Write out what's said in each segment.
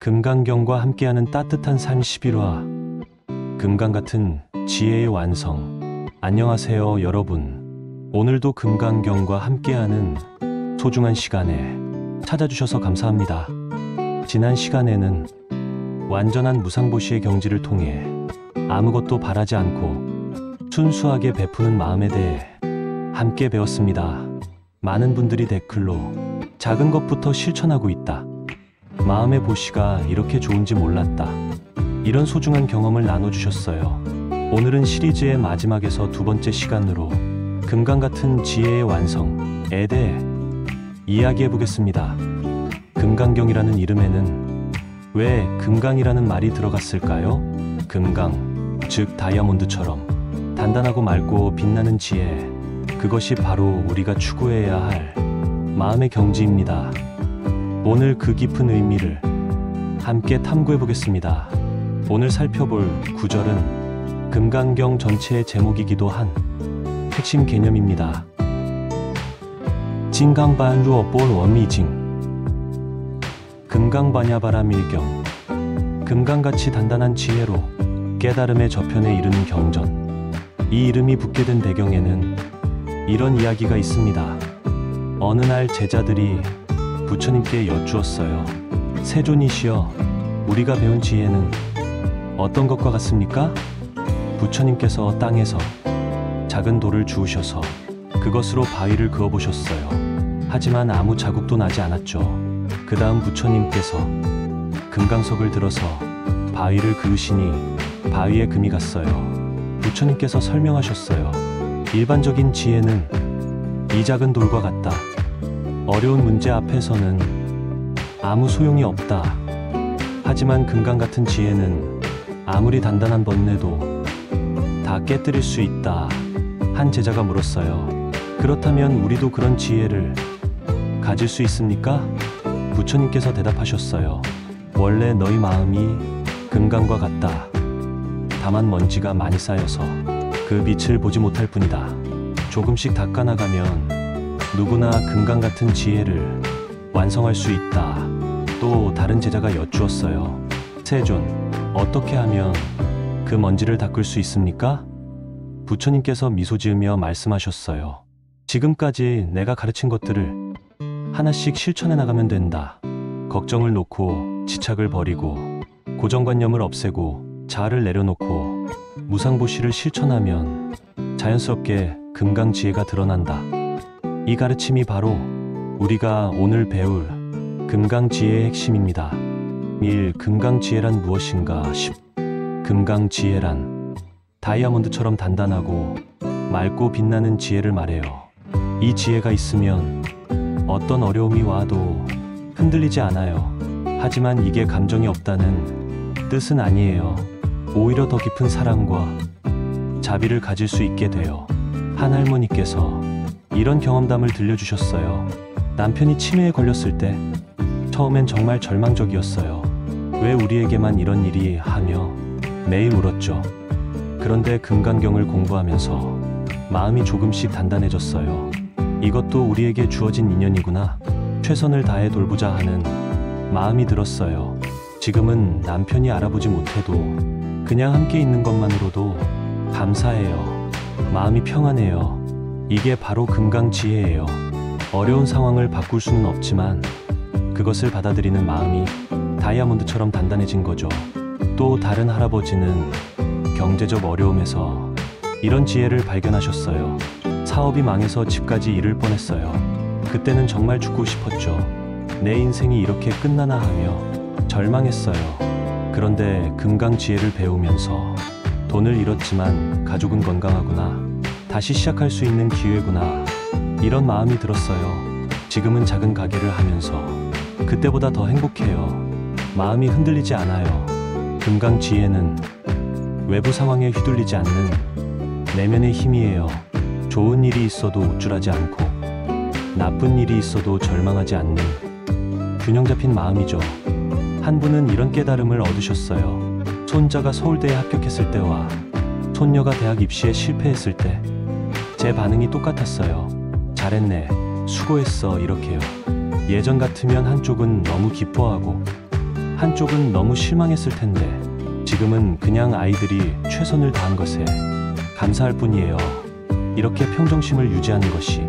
금강경과 함께하는 따뜻한 삶 11화 금강 같은 지혜의 완성. 안녕하세요 여러분. 오늘도 금강경과 함께하는 소중한 시간에 찾아주셔서 감사합니다. 지난 시간에는 완전한 무상보시의 경지를 통해 아무것도 바라지 않고 순수하게 베푸는 마음에 대해 함께 배웠습니다. 많은 분들이 댓글로 작은 것부터 실천하고 있다, 마음의 보시가 이렇게 좋은지 몰랐다, 이런 소중한 경험을 나눠주셨어요. 오늘은 시리즈의 마지막에서 두 번째 시간으로 금강 같은 지혜의 완성에 대해 이야기해보겠습니다. 금강경이라는 이름에는 왜 금강이라는 말이 들어갔을까요? 금강, 즉 다이아몬드처럼 단단하고 맑고 빛나는 지혜, 그것이 바로 우리가 추구해야 할 마음의 경지입니다. 오늘 그 깊은 의미를 함께 탐구해보겠습니다. 오늘 살펴볼 구절은 금강경 전체의 제목이기도 한 핵심 개념입니다. 징강반루어볼 원미징. 금강반야바라밀경. 금강같이 단단한 지혜로 깨달음의 저편에 이르는 경전. 이 이름이 붙게 된 배경에는 이런 이야기가 있습니다. 어느 날 제자들이 부처님께 여쭈었어요. 세존이시여, 우리가 배운 지혜는 어떤 것과 같습니까? 부처님께서 땅에서 작은 돌을 주우셔서 그것으로 바위를 그어보셨어요. 하지만 아무 자국도 나지 않았죠. 그 다음 부처님께서 금강석을 들어서 바위를 그으시니 바위에 금이 갔어요. 부처님께서 설명하셨어요. 일반적인 지혜는 이 작은 돌과 같다. 어려운 문제 앞에서는 아무 소용이 없다. 하지만 금강 같은 지혜는 아무리 단단한 번뇌도 다 깨뜨릴 수 있다. 한 제자가 물었어요. 그렇다면 우리도 그런 지혜를 가질 수 있습니까? 부처님께서 대답하셨어요. 원래 너희 마음이 금강과 같다. 다만 먼지가 많이 쌓여서 그 빛을 보지 못할 뿐이다. 조금씩 닦아나가면 누구나 금강 같은 지혜를 완성할 수 있다. 또 다른 제자가 여쭈었어요. 세존, 어떻게 하면 그 먼지를 닦을 수 있습니까? 부처님께서 미소 지으며 말씀하셨어요. 지금까지 내가 가르친 것들을 하나씩 실천해 나가면 된다. 걱정을 놓고 지착을 버리고 고정관념을 없애고 자아를 내려놓고 무상보시를 실천하면 자연스럽게 금강 지혜가 드러난다. 이 가르침이 바로 우리가 오늘 배울 금강 지혜의 핵심입니다. 1. 금강 지혜란 무엇인가? 10. 금강 지혜란 다이아몬드처럼 단단하고 맑고 빛나는 지혜를 말해요. 이 지혜가 있으면 어떤 어려움이 와도 흔들리지 않아요. 하지만 이게 감정이 없다는 뜻은 아니에요. 오히려 더 깊은 사랑과 자비를 가질 수 있게 돼요. 한 할머니께서 이런 경험담을 들려주셨어요. 남편이 치매에 걸렸을 때 처음엔 정말 절망적이었어요. 왜 우리에게만 이런 일이 하며 매일 울었죠. 그런데 금강경을 공부하면서 마음이 조금씩 단단해졌어요. 이것도 우리에게 주어진 인연이구나. 최선을 다해 돌보자 하는 마음이 들었어요. 지금은 남편이 알아보지 못해도 그냥 함께 있는 것만으로도 감사해요. 마음이 평안해요. 이게 바로 금강 지혜예요. 어려운 상황을 바꿀 수는 없지만 그것을 받아들이는 마음이 다이아몬드처럼 단단해진 거죠. 또 다른 할아버지는 경제적 어려움에서 이런 지혜를 발견하셨어요. 사업이 망해서 집까지 잃을 뻔했어요. 그때는 정말 죽고 싶었죠. 내 인생이 이렇게 끝나나 하며 절망했어요. 그런데 금강 지혜를 배우면서 돈을 잃었지만 가족은 건강하구나, 다시 시작할 수 있는 기회구나, 이런 마음이 들었어요. 지금은 작은 가게를 하면서 그때보다 더 행복해요. 마음이 흔들리지 않아요. 금강 지혜는 외부 상황에 휘둘리지 않는 내면의 힘이에요. 좋은 일이 있어도 우쭐하지 않고 나쁜 일이 있어도 절망하지 않는 균형 잡힌 마음이죠. 한 분은 이런 깨달음을 얻으셨어요. 손자가 서울대에 합격했을 때와 손녀가 대학 입시에 실패했을 때 제 반응이 똑같았어요. 잘했네, 수고했어, 이렇게요. 예전 같으면 한쪽은 너무 기뻐하고 한쪽은 너무 실망했을 텐데 지금은 그냥 아이들이 최선을 다한 것에 감사할 뿐이에요. 이렇게 평정심을 유지하는 것이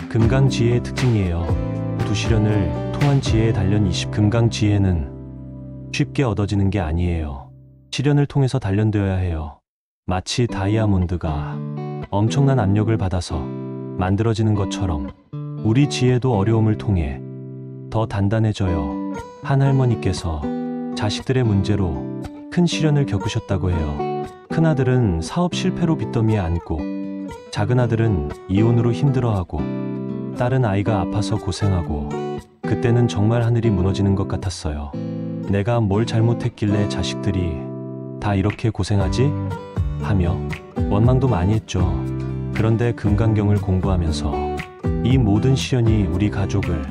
금강지혜의 특징이에요. 두 시련을 통한 지혜의 단련 20. 금강지혜는 쉽게 얻어지는 게 아니에요. 시련을 통해서 단련되어야 해요. 마치 다이아몬드가 엄청난 압력을 받아서 만들어지는 것처럼 우리 지혜도 어려움을 통해 더 단단해져요. 한 할머니께서 자식들의 문제로 큰 시련을 겪으셨다고 해요. 큰아들은 사업 실패로 빚더미에 앉고 작은아들은 이혼으로 힘들어하고 딸은 아이가 아파서 고생하고 그때는 정말 하늘이 무너지는 것 같았어요. 내가 뭘 잘못했길래 자식들이 다 이렇게 고생하지? 하며 원망도 많이 했죠. 그런데 금강경을 공부하면서 이 모든 시련이 우리 가족을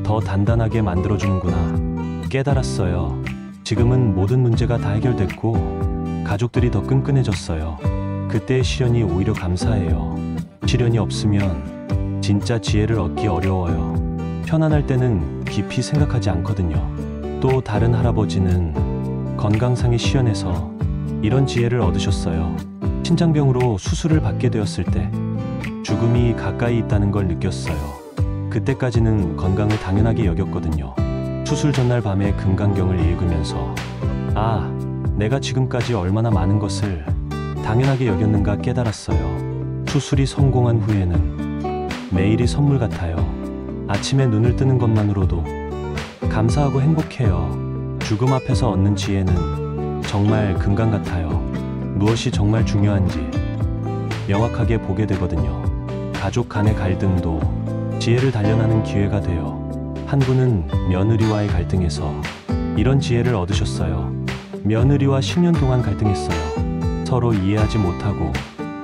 더 단단하게 만들어주는구나 깨달았어요. 지금은 모든 문제가 다 해결됐고 가족들이 더 끈끈해졌어요. 그때의 시련이 오히려 감사해요. 시련이 없으면 진짜 지혜를 얻기 어려워요. 편안할 때는 깊이 생각하지 않거든요. 또 다른 할아버지는 건강상의 시련에서 이런 지혜를 얻으셨어요. 신장병으로 수술을 받게 되었을 때 죽음이 가까이 있다는 걸 느꼈어요. 그때까지는 건강을 당연하게 여겼거든요. 수술 전날 밤에 금강경을 읽으면서 아, 내가 지금까지 얼마나 많은 것을 당연하게 여겼는가 깨달았어요. 수술이 성공한 후에는 매일이 선물 같아요. 아침에 눈을 뜨는 것만으로도 감사하고 행복해요. 죽음 앞에서 얻는 지혜는 정말 금강 같아요. 무엇이 정말 중요한지 명확하게 보게 되거든요. 가족 간의 갈등도 지혜를 단련하는 기회가 돼요. 한 분은 며느리와의 갈등에서 이런 지혜를 얻으셨어요. 며느리와 10년 동안 갈등했어요. 서로 이해하지 못하고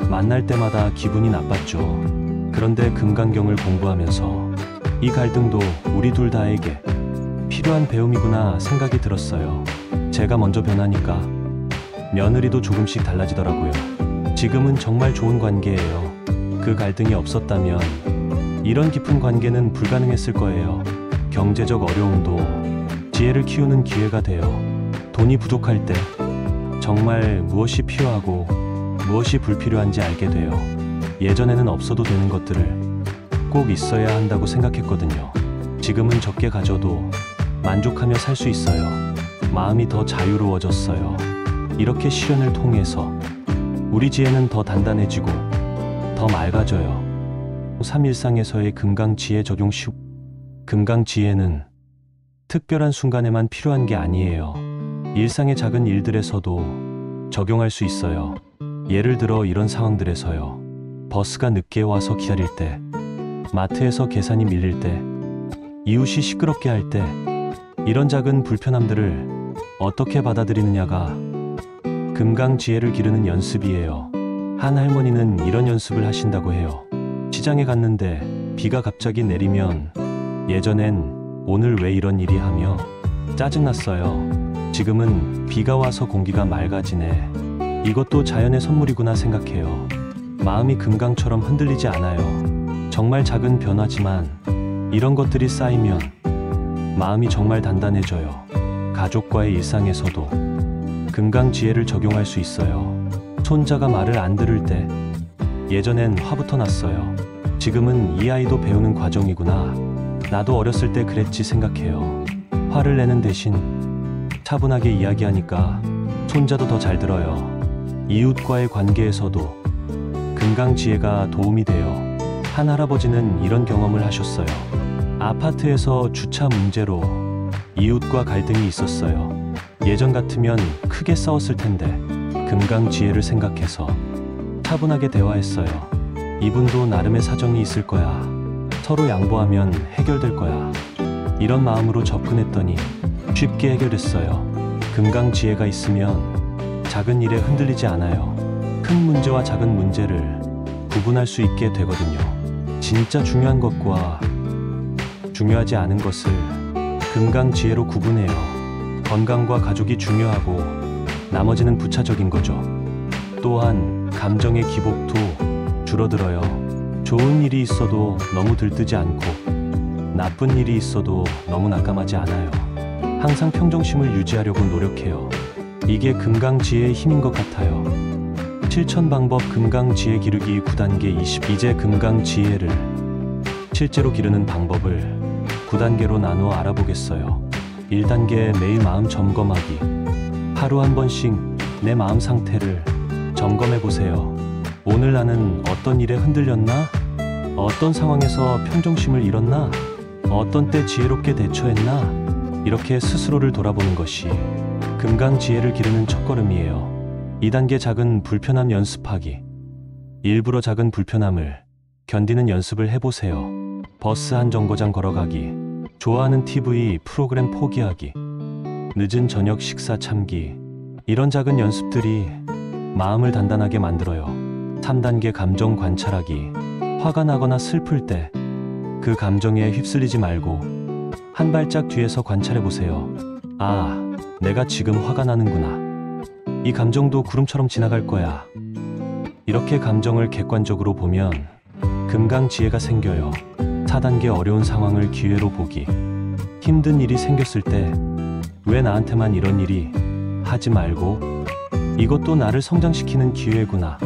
만날 때마다 기분이 나빴죠. 그런데 금강경을 공부하면서 이 갈등도 우리 둘 다에게 필요한 배움이구나 생각이 들었어요. 제가 먼저 변하니까 며느리도 조금씩 달라지더라고요. 지금은 정말 좋은 관계예요. 그 갈등이 없었다면 이런 깊은 관계는 불가능했을 거예요. 경제적 어려움도 지혜를 키우는 기회가 돼요. 돈이 부족할 때 정말 무엇이 필요하고 무엇이 불필요한지 알게 돼요. 예전에는 없어도 되는 것들을 꼭 있어야 한다고 생각했거든요. 지금은 적게 가져도 만족하며 살 수 있어요. 마음이 더 자유로워졌어요. 이렇게 시련을 통해서 우리 지혜는 더 단단해지고 더 맑아져요. 3일상에서의 금강지혜 적용 시 금강지혜는 특별한 순간에만 필요한 게 아니에요. 일상의 작은 일들에서도 적용할 수 있어요. 예를 들어 이런 상황들에서요. 버스가 늦게 와서 기다릴 때, 마트에서 계산이 밀릴 때, 이웃이 시끄럽게 할 때, 이런 작은 불편함들을 어떻게 받아들이느냐가 금강지혜를 기르는 연습이에요. 한 할머니는 이런 연습을 하신다고 해요. 시장에 갔는데 비가 갑자기 내리면 예전엔 오늘 왜 이런 일이 하며 짜증났어요. 지금은 비가 와서 공기가 맑아지네. 이것도 자연의 선물이구나 생각해요. 마음이 금강처럼 흔들리지 않아요. 정말 작은 변화지만 이런 것들이 쌓이면 마음이 정말 단단해져요. 가족과의 일상에서도 금강지혜를 적용할 수 있어요. 손자가 말을 안 들을 때 예전엔 화부터 났어요. 지금은 이 아이도 배우는 과정이구나. 나도 어렸을 때 그랬지 생각해요. 화를 내는 대신 차분하게 이야기하니까 손자도 더 잘 들어요. 이웃과의 관계에서도 금강지혜가 도움이 돼요. 한 할아버지는 이런 경험을 하셨어요. 아파트에서 주차 문제로 이웃과 갈등이 있었어요. 예전 같으면 크게 싸웠을 텐데 금강지혜를 생각해서 차분하게 대화했어요. 이분도 나름의 사정이 있을 거야. 서로 양보하면 해결될 거야. 이런 마음으로 접근했더니 쉽게 해결됐어요. 금강지혜가 있으면 작은 일에 흔들리지 않아요. 큰 문제와 작은 문제를 구분할 수 있게 되거든요. 진짜 중요한 것과 중요하지 않은 것을 금강지혜로 구분해요. 건강과 가족이 중요하고 나머지는 부차적인 거죠. 또한 감정의 기복도 줄어들어요. 좋은 일이 있어도 너무 들뜨지 않고 나쁜 일이 있어도 너무 낙감하지 않아요. 항상 평정심을 유지하려고 노력해요. 이게 금강지혜의 힘인 것 같아요. 실천방법 금강지혜 기르기 9단계 20. 이제 금강지혜를 실제로 기르는 방법을 9단계로 나누어 알아보겠어요. 1단계 매일 마음 점검하기. 하루 한 번씩 내 마음 상태를 점검해 보세요. 오늘 나는 어떤 일에 흔들렸나? 어떤 상황에서 평정심을 잃었나? 어떤 때 지혜롭게 대처했나? 이렇게 스스로를 돌아보는 것이 금강지혜를 기르는 첫걸음이에요. 2단계 작은 불편함 연습하기. 일부러 작은 불편함을 견디는 연습을 해보세요. 버스 한 정거장 걸어가기. 좋아하는 TV 프로그램 포기하기. 늦은 저녁 식사 참기. 이런 작은 연습들이 마음을 단단하게 만들어요. 3단계 감정 관찰하기. 화가 나거나 슬플 때 그 감정에 휩쓸리지 말고 한 발짝 뒤에서 관찰해 보세요. 아, 내가 지금 화가 나는구나. 이 감정도 구름처럼 지나갈 거야. 이렇게 감정을 객관적으로 보면 금강지혜가 생겨요. 4단계 어려운 상황을 기회로 보기. 힘든 일이 생겼을 때 왜 나한테만 이런 일이 하지 말고 이것도 나를 성장시키는 기회구나.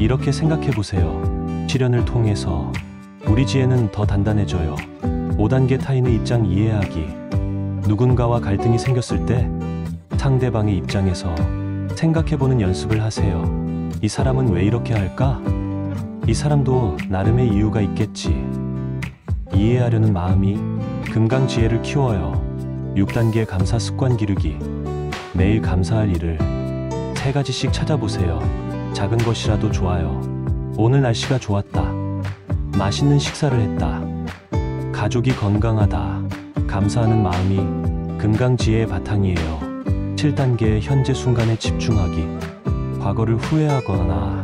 이렇게 생각해 보세요. 시련을 통해서 우리 지혜는 더 단단해져요. 5단계 타인의 입장 이해하기. 누군가와 갈등이 생겼을 때 상대방의 입장에서 생각해보는 연습을 하세요. 이 사람은 왜 이렇게 할까? 이 사람도 나름의 이유가 있겠지. 이해하려는 마음이 금강지혜를 키워요. 6단계 감사 습관 기르기. 매일 감사할 일을 3가지씩 찾아보세요. 작은 것이라도 좋아요. 오늘 날씨가 좋았다. 맛있는 식사를 했다. 가족이 건강하다. 감사하는 마음이 금강지혜의 바탕이에요. 7단계 현재 순간에 집중하기. 과거를 후회하거나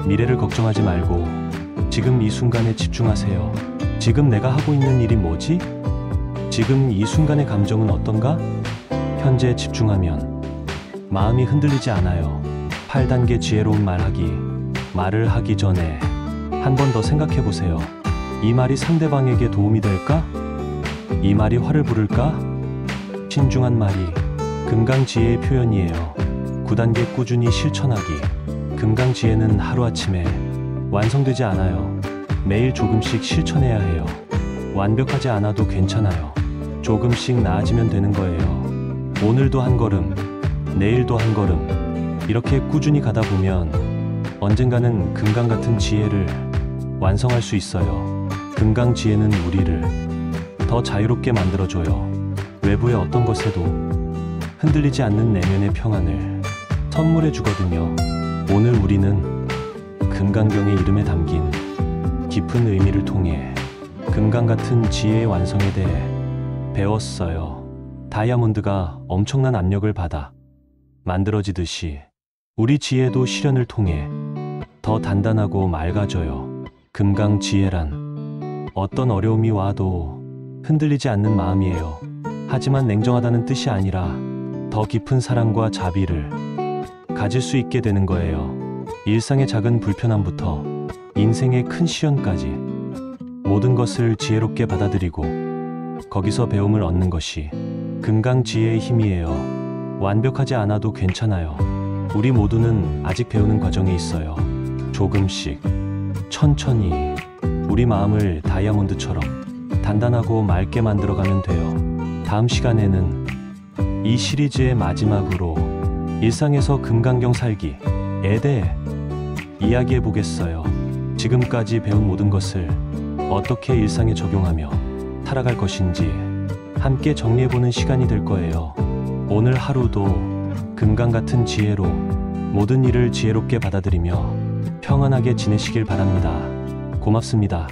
미래를 걱정하지 말고 지금 이 순간에 집중하세요. 지금 내가 하고 있는 일이 뭐지? 지금 이 순간의 감정은 어떤가? 현재에 집중하면 마음이 흔들리지 않아요. 8단계 지혜로운 말하기. 말을 하기 전에 한 번 더 생각해 보세요. 이 말이 상대방에게 도움이 될까? 이 말이 화를 부를까? 신중한 말이 금강지혜의 표현이에요. 9단계 꾸준히 실천하기. 금강지혜는 하루아침에 완성되지 않아요. 매일 조금씩 실천해야 해요. 완벽하지 않아도 괜찮아요. 조금씩 나아지면 되는 거예요. 오늘도 한 걸음, 내일도 한 걸음. 이렇게 꾸준히 가다 보면 언젠가는 금강 같은 지혜를 완성할 수 있어요. 금강지혜는 우리를 더 자유롭게 만들어줘요. 외부의 어떤 것에도 흔들리지 않는 내면의 평안을 선물해 주거든요. 오늘 우리는 금강경의 이름에 담긴 깊은 의미를 통해 금강 같은 지혜의 완성에 대해 배웠어요. 다이아몬드가 엄청난 압력을 받아 만들어지듯이 우리 지혜도 시련을 통해 더 단단하고 맑아져요. 금강지혜란 어떤 어려움이 와도 흔들리지 않는 마음이에요. 하지만 냉정하다는 뜻이 아니라 더 깊은 사랑과 자비를 가질 수 있게 되는 거예요. 일상의 작은 불편함부터 인생의 큰 시련까지 모든 것을 지혜롭게 받아들이고 거기서 배움을 얻는 것이 금강지혜의 힘이에요. 완벽하지 않아도 괜찮아요. 우리 모두는 아직 배우는 과정에 있어요. 조금씩, 천천히 우리 마음을 다이아몬드처럼 단단하고 맑게 만들어가면 돼요. 다음 시간에는 이 시리즈의 마지막으로 일상에서 금강경 살기에 대해 이야기해 보겠어요. 지금까지 배운 모든 것을 어떻게 일상에 적용하며 살아갈 것인지 함께 정리해보는 시간이 될 거예요. 오늘 하루도 금강 같은 지혜로 모든 일을 지혜롭게 받아들이며 평안하게 지내시길 바랍니다. 고맙습니다.